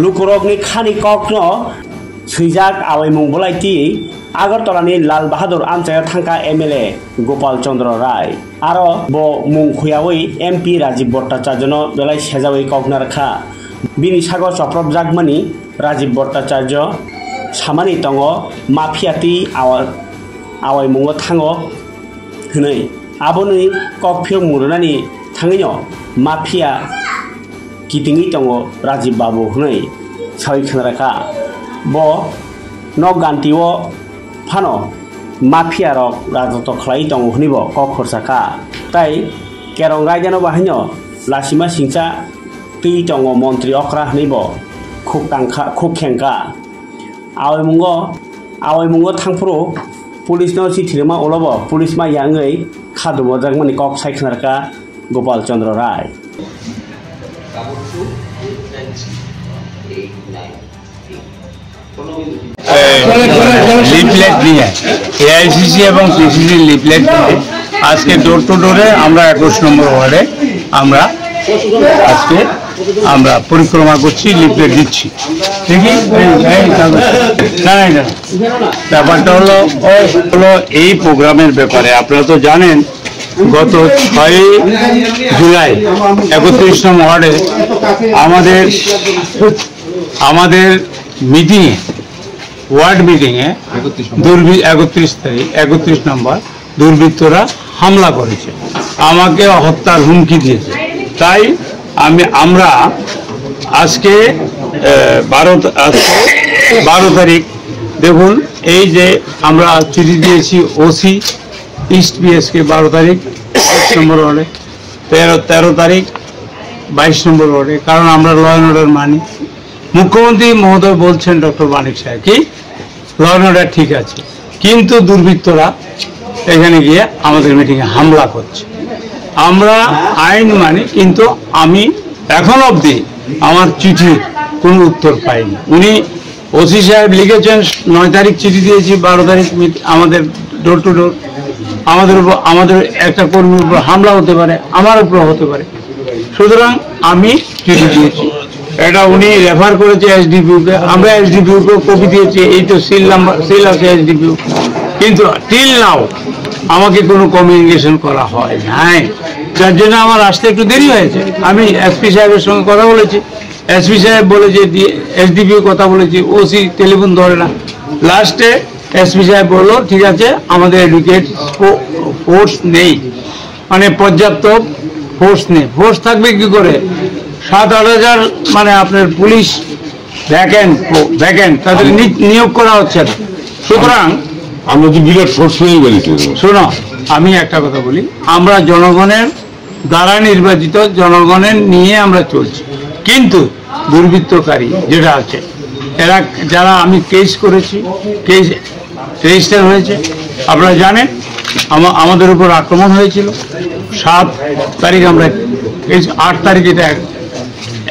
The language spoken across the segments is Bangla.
लुकुरकनि खानि ककनो सैजाक आवै मंगलाइति आगरतलानि लाल बाहादुर आमचायाव थांखा एमएलए गोपाल चंद्र राय आरो बो मुंखुयावै एमपि राजीव भट्टाचार्यनो बेलाय सेजावै ककनारखा बिनि सागो चप्रबजाकमानि राजीव भट्टाचार्य सामानि तंगो माफियाति आवै मंगो थांगो हनै आबोनि ककफियो मुरनानि थाङैनो माफिया कितिङै तंगो राजीव बाबु हनै सावै खनारखा बो न गान्तिओ फानो माफिया रक राजत्व खलाई दङ हनिबो कक खरसाखा ताई केरं रायजानो बाहायनो लासिमा सिंसा तै दङ मन्त्रि अख्रा हनिबो खुखेंखा आवै मुंगो थांफ्रो पुलिस न सिथिरमा ओलबो पुलिस मा यांगै खादुमो जागमानि कक साइखनारखा गोपाल चंद्र राय লিফলেট নিয়ে এআইসিসি এবং পিসিসি লিফলেট নিয়ে আজকে ডোর টু ডোরে আমরা 21 নম্বর ওয়ার্ডে আমরা আজকে আমরা পরিক্রমা করছি, লিফলেট দিচ্ছি। দেখি না ব্যাপারটা হলো এই প্রোগ্রামের ব্যাপারে আপনারা তো জানেন গত 6 জুলাই 31 নম্বর ওয়ার্ডে আমাদের মিটিংয়ে ওয়ার্ড মিটিংয়ে 31 নম্বর দুর্বৃত্তরা হামলা করেছে, আমাকে হত্যার হুমকি দিয়েছে। তাই আমরা আজকে 12 তারিখ দেখুন এই যে আমরা চিঠি দিয়েছি ওসি ইস্ট পিএসকে 12 তারিখ 22 নম্বর ওয়ার্ডে, 13 তারিখ 22 নম্বর ওয়ার্ডে, কারণ আমরা ল অ্যান্ড অর্ডার মানি। মুখ্যমন্ত্রী মহোদয় বলছেন ডক্টর মানিক সাহেব কি ল অ্যান্ড অর্ডার ঠিক আছে, কিন্তু দুর্বৃত্তরা এখানে গিয়ে আমাদের মিটিংয়ে হামলা করছে। আমরা আইন মানি, কিন্তু আমি এখন অবধি আমার চিঠির কোনো উত্তর পাইনি। উনি ওসি সাহেব লিখেছেন 9 তারিখ চিঠি দিয়েছি, 12 তারিখ আমাদের ডোর টু ডোর আমাদের একটা কর্মীর উপর হামলা হতে পারে, আমার উপর হতে পারে, সুতরাং আমি চিঠি দিয়েছি। এটা উনি রেফার করেছে এসডিপিউকে, আমরা এসডিপিউকে কপি দিয়েছি, এই তো সিল আছে এসডিপিউ, কিন্তু টিল নাও আমাকে কোনো কমিউনিকেশন করা হয় নাই, যার জন্য আমার আসতে একটু দেরি হয়েছে। আমি এসপি সাহেবের সঙ্গে কথা বলেছি, এসপি সাহেব বলেছে এসডিপিউ কথা বলেছি, ওসি টেলিফোন ধরে না। লাস্টে এসপি সাহেব বললো ঠিক আছে আমাদের এডুকেট ফোর্স নেই, মানে পর্যাপ্ত ফোর্স নেই। ফোর্স থাকবে কি করে, 7-8 হাজার মানে আপনার পুলিশ ভ্যাকেন্ট তাদের নিয়োগ করা হচ্ছে না। সুতরাং আমরা যে বিরাট ফোর্স নেই বলেছি। শোনো আমি একটা কথা বলি, আমরা জনগণের দ্বারা নির্বাচিত, জনগণের নিয়ে আমরা চলছি, কিন্তু দুর্বৃত্তকারী যেটা আছে এরা যারা আমি কেস করেছি, কেস রেজিস্টার হয়েছে, আপনারা জানেন আমাদের উপর আক্রমণ হয়েছিল 7 তারিখ, আমরা 8 তারিখ এটা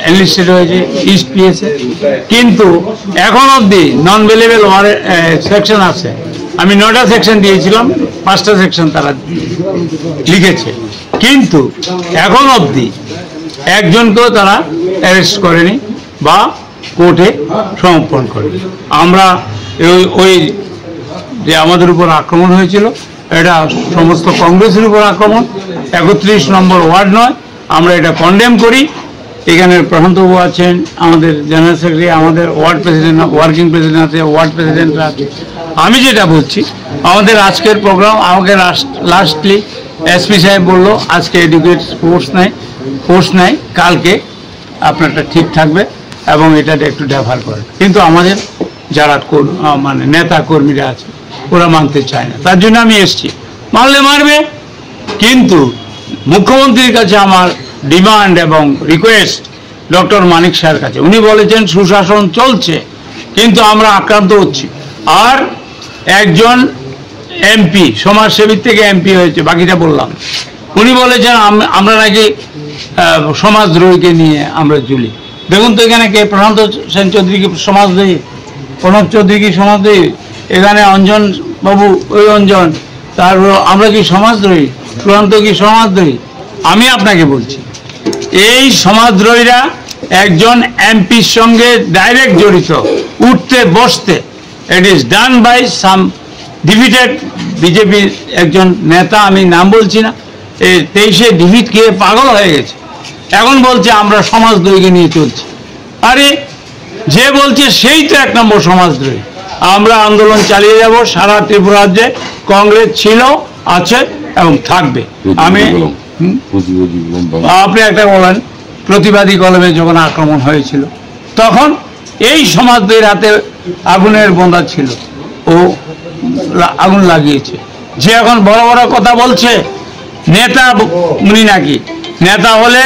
এনলিস্টেড হয়েছে ইস্ট পিএসে, কিন্তু এখন অবধি নন ভেলেবল সেকশন আছে। আমি 9টা সেকশন দিয়েছিলাম, 5টা সেকশন তারা লিখেছে, কিন্তু এখন অবধি একজনকেও তারা অ্যারেস্ট করেনি বা কোর্টে সমর্পণ করেনি। আমরা ওই যে আমাদের উপর আক্রমণ হয়েছিল এটা সমস্ত কংগ্রেসের উপর আক্রমণ, 31 নম্বর ওয়ার্ড নয়, আমরা এটা কন্ডেম করি। এখানে প্রশান্তবাবু আছেন, আমাদের জেনারেল সেক্রেটারি, আমাদের ওয়ার্ড প্রেসিডেন্ট, ওয়ার্কিং প্রেসিডেন্ট আছে, ওয়ার্ড প্রেসিডেন্টরা আছে। আমি যেটা বলছি আমাদের আজকের প্রোগ্রাম, আমাকে লাস্টলি এসপি সাহেব বললো আজকে এডুকেট ফোর্স নেয়, কালকে আপনারটা ঠিক থাকবে এবং এটা একটু ডেভার করেন, কিন্তু আমাদের যারা মানে নেতা কর্মীরা আছে ওরা মানতে চায় না, তার জন্য আমি এসছি। মানলে মারবে, কিন্তু মুখ্যমন্ত্রীর কাছে আমার ডিমান্ড এবং রিকোয়েস্ট ডক্টর মানিক সাহের কাছে, উনি বলেছেন সুশাসন চলছে কিন্তু আমরা আক্রান্ত হচ্ছি। আর একজন এমপি সমাজসেবী থেকে এমপি হয়েছে, বাকিটা বললাম, উনি বলেছেন আমরা নাকি সমাজদ্রোহীকে নিয়ে আমরা ঝুলি। দেখুন তো এখানে কে প্রশান্ত সেন চৌধুরী কি সমাজদ্রোহী, প্রণব চৌধুরী কি সমাজদ্রোহী, এখানে অঞ্জন বাবু ওই অঞ্জন, তারপর আমরা কি সমাজদ্রোহী, প্রশান্ত কি সমাজদ্রোহী? আমি আপনাকে বলছি এই সমাজদ্রোহীরা একজন এমপির সঙ্গে ডাইরেক্ট জড়িত, উঠতে বসতে। It is done by some defeated বিজেপির একজন নেতা, আমি নাম বলছি না, 23-এ ডিফিট খেয়ে পাগল হয়ে গেছে, এখন বলছে আমরা সমাজদ্রোহীকে নিয়ে চলছি। আরে যে বলছে সেই তো 1 নম্বর সমাজদ্রোহী। আমরা আন্দোলন চালিয়ে যাব, সারা ত্রিপুরা রাজ্যে কংগ্রেস ছিল, আছে এবং থাকবে। আমি আপনি একটা বলেন, প্রতিবাদী কলমে যখন আক্রমণ হয়েছিল তখন এই সমাজদের হাতে আগুনের বোঁদা ছিল, ও আগুন লাগিয়েছে। যে এখন বড় বড় কথা বলছে নেতা, উনি নাকি নেতা হলে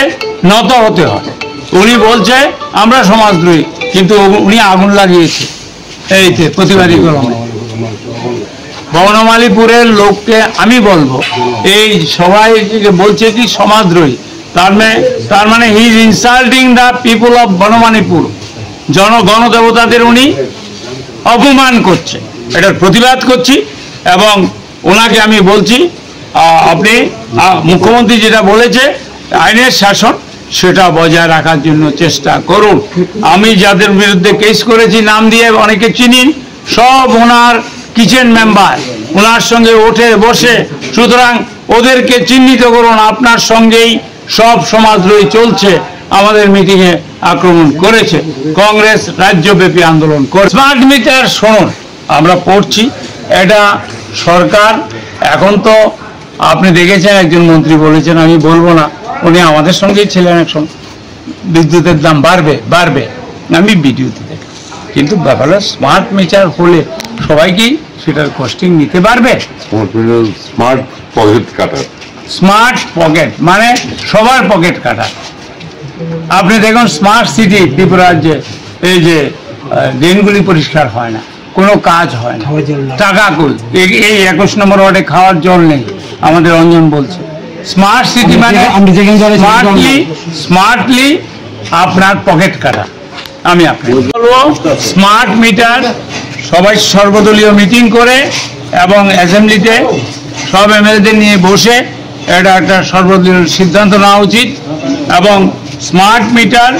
নত হতে হয়, উনি বলছে আমরা সমাজদ্রোহী, কিন্তু উনি আগুন লাগিয়েছে এইতে প্রতিবাদী কলমে। বনমালীপুরের লোককে আমি বলবো, এই সবাই বলছে কি সমাজদ্রোহী, তার মানে he is insulting the people of Banamalipur. গণদেবতাদের উনি অপমান করছে, এটার প্রতিবাদ করছি। এবং ওনাকে আমি বলছি, আপনি মুখ্যমন্ত্রী যেটা বলেছে আইনের শাসন, সেটা বজায় রাখার জন্য চেষ্টা করুন। আমি যাদের বিরুদ্ধে কেস করেছি নাম দিয়ে অনেকে চিনি, সব ওনার কিচেন মেম্বার, ওনার সঙ্গে ওঠে বসে, সুতরাং ওদেরকে চিহ্নিত করুন। আপনার সঙ্গেই সব সমাজদ্রোহী চলছে, আমাদের মিটিংয়ে আক্রমণ করেছে, কংগ্রেস রাজ্যব্যাপী আন্দোলন করে। স্মার্ট মিটার শুনুন, আমরা পড়ছি, এটা সরকার এখন তো আপনি দেখেছেন একজন মন্ত্রী বলেছেন, আমি বলবো না, উনি আমাদের সঙ্গেই ছিলেন একজন, বিদ্যুতের দাম বাড়বে, আমি ভিডিওতে দেখি। কিন্তু ব্যাপার স্মার্ট মিটার হলে সবাই কি সেটার কস্টিং নিতে পারবে? স্মার্ট পকেট কাটার, স্মার্ট পকেট মানে সবার পকেট কাটা। আপনি দেখুন স্মার্ট সিটি ত্রিপুরা রাজ্যে এই যে ড্রেনগুলি পরিষ্কার হয় না, কোনো কাজ হয় না, টাকা কই, এই 21 নম্বর ওয়ার্ডে খাওয়ার জল নেই, আমাদের অঞ্জন বলছে। স্মার্ট সিটি মানে স্মার্টলি আপনার পকেট কাটা। আমি আপনাকে বলবো স্মার্ট মিটার সবাই সর্বদলীয় মিটিং করে এবং অ্যাসেম্বলিতে সব এমএলএদের নিয়ে বসে এটা একটা সর্বদলীয় সিদ্ধান্ত নেওয়া উচিত। এবং স্মার্ট মিটার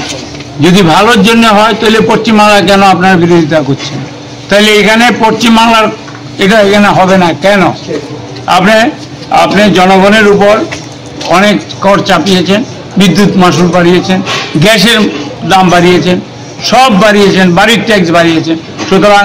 যদি ভালোর জন্য হয় তাহলে পশ্চিমবাংলা কেন আপনারা বিরোধিতা করছেন? তাহলে এখানে পশ্চিমবাংলার এটা এখানে হবে না কেন? আপনি জনগণের উপর অনেক কর চাপিয়েছেন, বিদ্যুৎ মাশুল বাড়িয়েছেন, গ্যাসের দাম বাড়িয়েছেন, সব বাড়িয়েছেন, বাড়ির ট্যাক্স বাড়িয়েছেন। সুতরাং